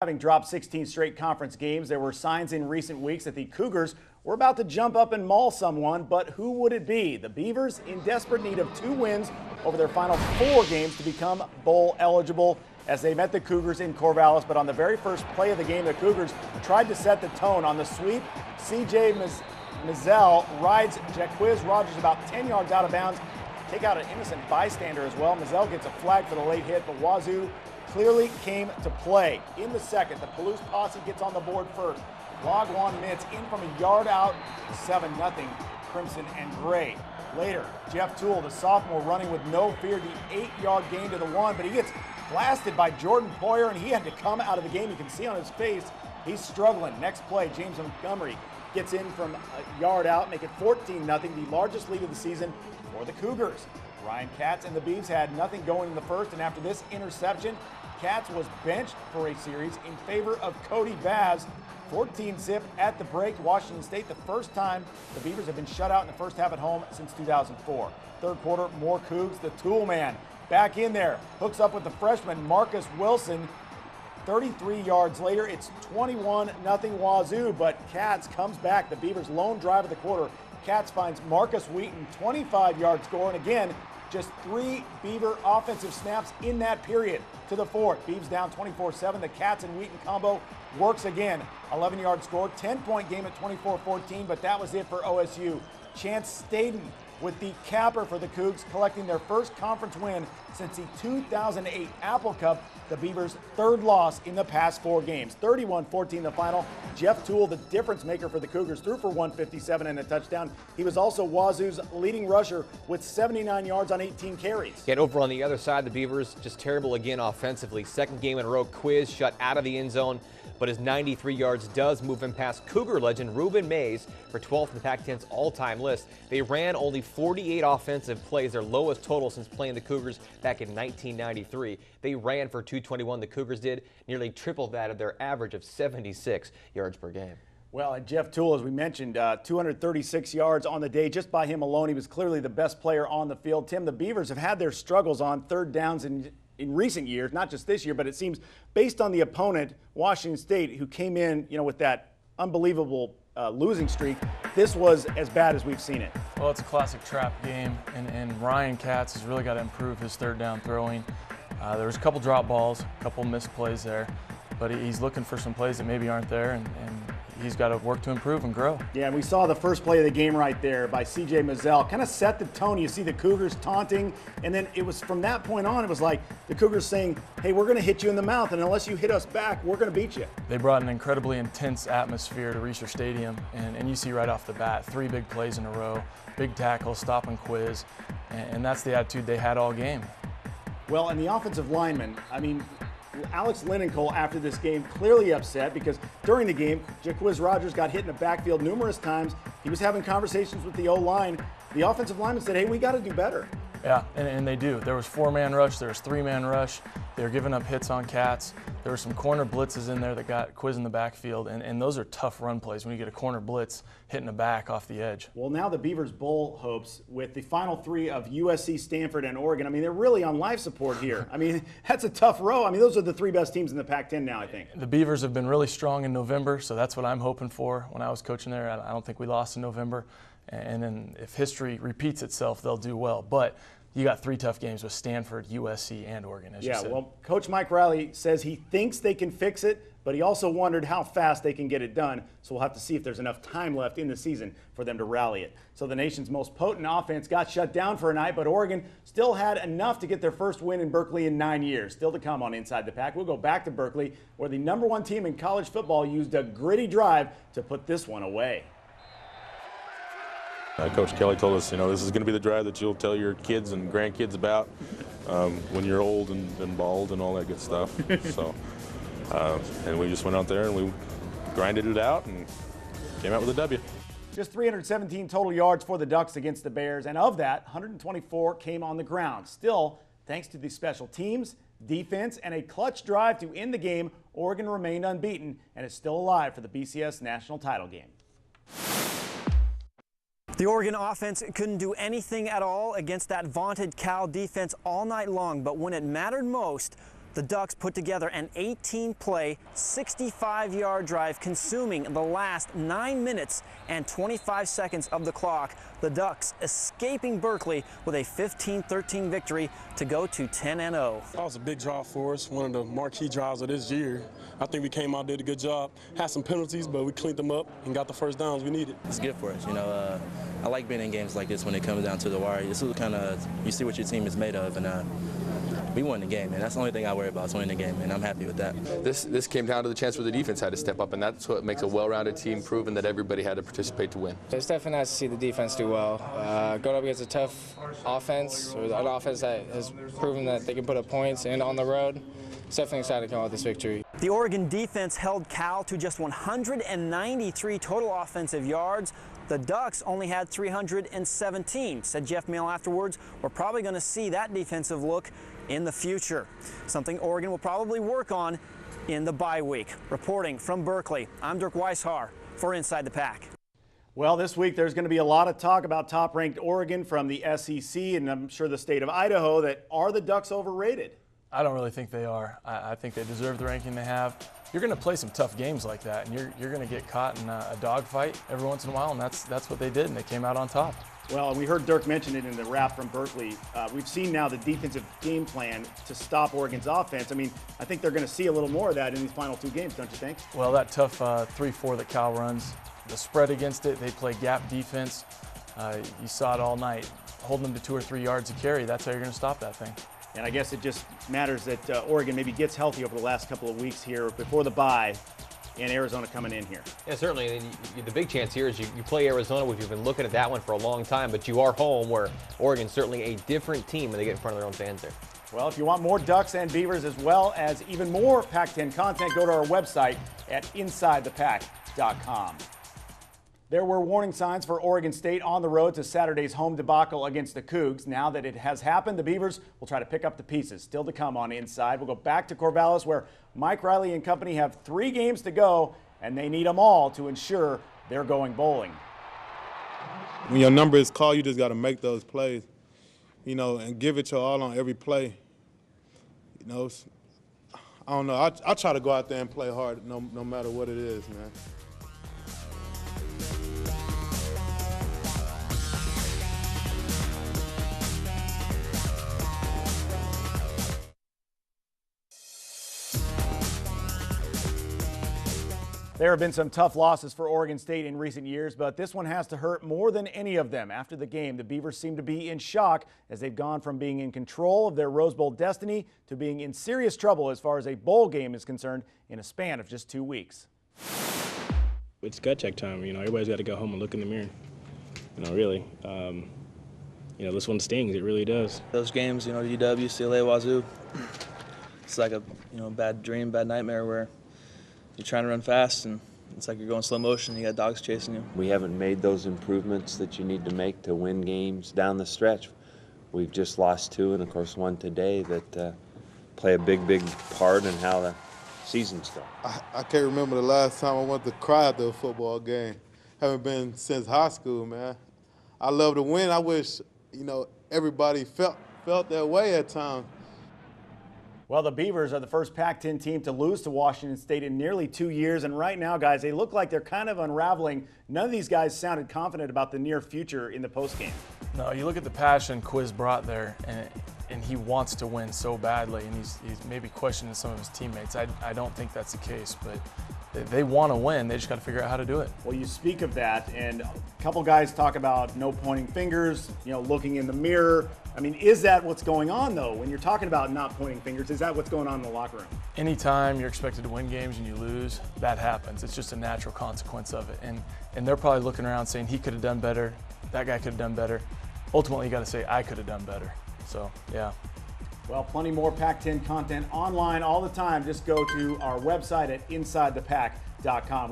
having dropped 16 straight conference games, there were signs in recent weeks that the Cougars were about to jump up and maul someone, but who would it be? The Beavers in desperate need of 2 wins over their final 4 games to become bowl eligible as they met the Cougars in Corvallis. But on the very first play of the game, the Cougars tried to set the tone. On the sweep, C.J. Mizell rides Jaquiz Rogers about 10 yards out of bounds. Take out an innocent bystander as well. Mizell gets a flag for the late hit, but Wazoo clearly came to play. In the second, the Palouse posse gets on the board first. Logwan Mintz in from a yard out, 7-0 Crimson and Gray. Later, Jeff Toole, the sophomore, running with no fear, the 8-yard gain to the 1, but he gets blasted by Jordan Poyer, and he had to come out of the game. You can see on his face, he's struggling. Next play, James Montgomery gets in from a yard out, make it 14-0, the largest lead of the season for the Cougars. Ryan Katz and the Beavs had nothing going in the first, and after this interception, Katz was benched for a series in favor of Cody Vaz. 14-zip at the break. Washington State, the first time the Beavers have been shut out in the first half at home since 2004. Third quarter, more Cougs. The tool man back in there. Hooks up with the freshman Marcus Wilson. 33 yards later, it's 21-0 Wazoo, but Katz comes back. The Beavers' lone drive of the quarter. Katz finds Marcus Wheaton, 25-yard score, and again, just 3 Beaver offensive snaps in that period to the fourth. Beavs down 24-7. The Katz and Wheaton combo works again. 11-yard score, 10-point game at 24-14, but that was it for OSU. Chance Staden with the capper for the Cougs, collecting their first conference win since the 2008 Apple Cup, the Beavers' 3rd loss in the past 4 games. 31-14 the final. Jeff Toole, the difference maker for the Cougars, threw for 157 and a touchdown. He was also Wazoo's leading rusher with 79 yards on 18 carries. Yet over on the other side, the Beavers just terrible again offensively. Second game in a row, Quiz shut out of the end zone, but his 93 yards does move him past Cougar legend Reuben Mays for 12th in the Pac-10's all-time list. They ran only 48 offensive plays, their lowest total since playing the Cougars back in 1993. They ran for 221. The Cougars did nearly triple that of their average of 76 yards per game. Well, and Jeff Toole, as we mentioned, 236 yards on the day just by him alone. He was clearly the best player on the field. Tim, the Beavers have had their struggles on third downs in recent years, not just this year, but it seems based on the opponent, Washington State, who came in, with that unbelievable losing streak, this was as bad as we've seen it. Well, it's a classic trap game, and Ryan Katz has really got to improve his third down throwing. There was a couple drop balls, a couple missed plays there, but he's looking for some plays that maybe aren't there, and he's got to work to improve and grow. Yeah, and we saw the first play of the game right there by C.J. Mizell. Kind of set the tone. You see the Cougars taunting, and then it was from that point on, it was like the Cougars saying, hey, we're going to hit you in the mouth, and unless you hit us back, we're going to beat you. They brought an incredibly intense atmosphere to Reser Stadium, and you see right off the bat, 3 big plays in a row, big tackle, stop and quiz, and that's the attitude they had all game. Well, and the offensive linemen, Alex Linenkohl after this game clearly upset because during the game, Jaquiz Rogers got hit in the backfield numerous times. He was having conversations with the O-line. The offensive lineman said, hey, we got to do better. Yeah, and they do. There was 4-man rush, there was 3-man rush. They were giving up hits on Katz. There were some corner blitzes in there that got Quiz in the backfield, and those are tough run plays when you get a corner blitz hitting the back off the edge. Well, now the Beavers bowl hopes with the final 3 of USC, Stanford, and Oregon. They're really on life support here. That's a tough row. Those are the 3 best teams in the Pac-10 now, I think. The Beavers have been really strong in November, so that's what I'm hoping for. When I was coaching there, I don't think we lost in November. And then if history repeats itself, they'll do well. But you got 3 tough games with Stanford, USC, and Oregon, as you said. Well, Coach Mike Riley says he thinks they can fix it, but he also wondered how fast they can get it done. So we'll have to see if there's enough time left in the season for them to rally it. So the nation's most potent offense got shut down for a night, but Oregon still had enough to get their first win in Berkeley in 9 years. Still to come on Inside the Pac. We'll go back to Berkeley, where the #1 team in college football used a gritty drive to put this one away. Coach Kelly told us, this is going to be the drive that you'll tell your kids and grandkids about when you're old and bald and all that good stuff. So, and we just went out there and we grinded it out and came out with a W. Just 317 total yards for the Ducks against the Bears, and of that, 124 came on the ground. Still, thanks to the special teams, defense, and a clutch drive to end the game, Oregon remained unbeaten and is still alive for the BCS national title game. The Oregon offense couldn't do anything at all against that vaunted Cal defense all night long, but when it mattered most, The Ducks put together an 18-play, 65-yard drive, consuming the last 9 minutes and 25 seconds of the clock. The Ducks escaping Berkeley with a 15-13 victory to go to 10-0. That was a big drive for us, one of the marquee drives of this year. I think we came out, did a good job. Had some penalties, but we cleaned them up and got the first downs we needed. It's good for us, you know. I like being in games like this when it comes down to the wire. This is kind of, you see what your team is made of, and we won the game, and that's the only thing I worry about is winning the game, and I'm happy with that. This came down to the chance where the defense had to step up, and that's what makes a well-rounded team, proving that everybody had to participate to win. It's definitely nice to see the defense do well. Going up against a tough offense, or an offense that has proven that they can put up points and on the road, it's definitely exciting to come out with this victory. The Oregon defense held Cal to just 193 total offensive yards. The Ducks only had 317. Said Jeff Mail afterwards, we're probably going to see that defensive look in the future, something Oregon will probably work on in the bye week. Reporting from Berkeley, I'm Dirk Weishar for Inside the Pac. Well, this week there's going to be a lot of talk about top-ranked Oregon from the SEC and I'm sure the state of Idaho. That are the Ducks overrated? I don't really think they are. I think they deserve the ranking they have. You're going to play some tough games like that, and you're going to get caught in a dogfight every once in a while, and that's what they did, and they came out on top. Well, and we heard Dirk mention it in the wrap from Berkeley. We've seen now the defensive game plan to stop Oregon's offense. I mean, I think they're going to see a little more of that in these final two games, don't you think? Well, that tough 3-4 that Cal runs, the spread against it, they play gap defense. You saw it all night. Holding them to 2 or 3 yards a carry, that's how you're going to stop that thing. And I guess it just matters that Oregon maybe gets healthy over the last couple of weeks here before the bye, and Arizona coming in here. Yeah, certainly. And the big chance here is you play Arizona, which you've been looking at that one for a long time, but you are home, where Oregon's certainly a different team when they get in front of their own fans there. Well, if you want more Ducks and Beavers as well as even more Pac-10 content, go to our website at InsideThePac.com. There were warning signs for Oregon State on the road to Saturday's home debacle against the Cougs. Now that it has happened, the Beavers will try to pick up the pieces. Still to come on Inside. We'll go back to Corvallis, where Mike Riley and company have 3 games to go, and they need them all to ensure they're going bowling. When your number is called, you just got to make those plays, you know, and give it your all on every play. You know, I don't know. I try to go out there and play hard no matter what it is, man. There have been some tough losses for Oregon State in recent years, but this one has to hurt more than any of them. After the game, the Beavers seem to be in shock as they've gone from being in control of their Rose Bowl destiny to being in serious trouble as far as a bowl game is concerned in a span of just 2 weeks. It's gut check time. You know, everybody's got to go home and look in the mirror. You know, really. You know, this one stings. It really does. Those games, you know, UW, CLA, Wazoo, it's like a bad dream, bad nightmare where you're trying to run fast and it's like you're going slow motion. You got dogs chasing you. We haven't made those improvements that you need to make to win games down the stretch. We've just lost 2, and of course 1 today that play a big part in how the season's going. I can't remember the last time I went to cry after a football game. Haven't been since high school, man. I love to win. I wish, you know, everybody felt that way at times. Well, the Beavers are the first Pac-10 team to lose to Washington State in nearly 2 years, and right now, guys, they look like they're kind of unraveling. None of these guys sounded confident about the near future in the postgame. No, you look at the passion Quiz brought there, and he wants to win so badly, and he's maybe questioning some of his teammates. I don't think that's the case, but they want to win. They just got to figure out how to do it. Well, you speak of that, and a couple guys talk about no pointing fingers, you know, looking in the mirror. I mean, is that what's going on, though? When you're talking about not pointing fingers, is that what's going on in the locker room? Anytime you're expected to win games and you lose, that happens. It's just a natural consequence of it. And they're probably looking around saying he could have done better, that guy could have done better. Ultimately, you got to say, I could have done better. So, yeah. Well, plenty more Pac-10 content online all the time. Just go to our website at InsideThePac.com.